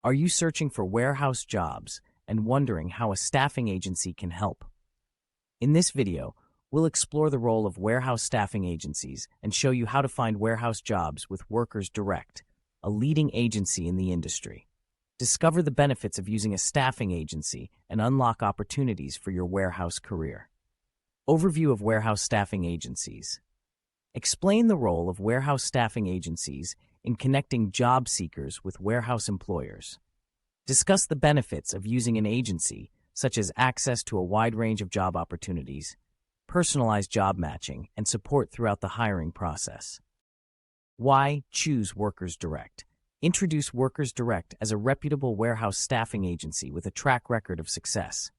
Are you searching for warehouse jobs and wondering how a staffing agency can help? In this video, we'll explore the role of warehouse staffing agencies and show you how to find warehouse jobs with Workers Direct, a leading agency in the industry. Discover the benefits of using a staffing agency and unlock opportunities for your warehouse career. Overview of warehouse staffing agencies. Explain the role of warehouse staffing agencies in connecting job seekers with warehouse employers. Discuss the benefits of using an agency, such as access to a wide range of job opportunities, personalized job matching, and support throughout the hiring process. Why choose Workers Direct? Introduce Workers Direct as a reputable warehouse staffing agency with a track record of success.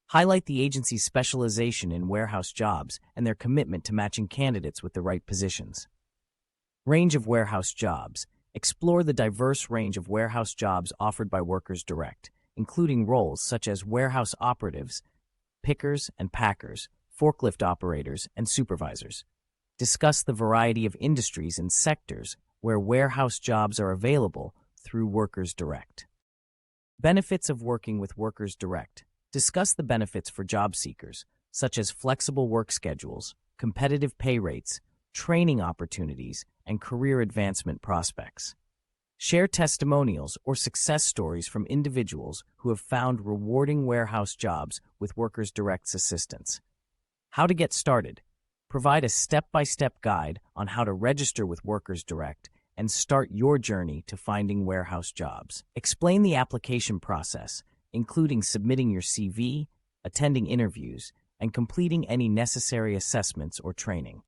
Highlight the agency's specialization in warehouse jobs and their commitment to matching candidates with the right positions. Range of warehouse jobs. Explore the diverse range of warehouse jobs offered by Workers Direct, including roles such as warehouse operatives, pickers and packers, forklift operators, and supervisors. Discuss the variety of industries and sectors where warehouse jobs are available through Workers Direct. Benefits of working with Workers Direct. Discuss the benefits for job seekers, such as flexible work schedules, competitive pay rates, training opportunities, and career advancement prospects. Share testimonials or success stories from individuals who have found rewarding warehouse jobs with Workers Direct's assistance. How to get started. Provide a step-by-step guide on how to register with Workers Direct and start your journey to finding warehouse jobs. Explain the application process, including submitting your CV, attending interviews, and completing any necessary assessments or training.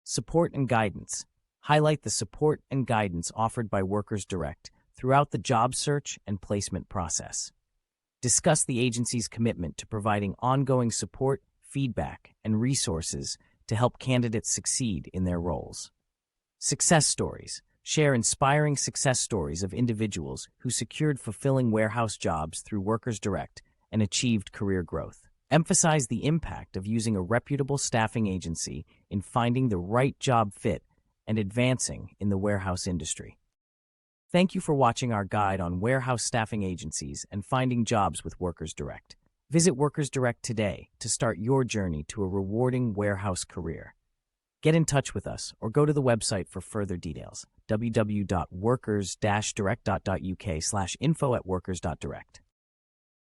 Support and guidance. Highlight the support and guidance offered by Workers Direct throughout the job search and placement process. Discuss the agency's commitment to providing ongoing support, feedback, and resources to help candidates succeed in their roles. Success stories. Share inspiring success stories of individuals who secured fulfilling warehouse jobs through Workers Direct and achieved career growth. Emphasize the impact of using a reputable staffing agency in finding the right job fit and advancing in the warehouse industry. Thank you for watching our guide on warehouse staffing agencies and finding jobs with Workers Direct. Visit Workers Direct today to start your journey to a rewarding warehouse career. Get in touch with us or go to the website for further details, www.workers-direct.uk/info@workers.direct.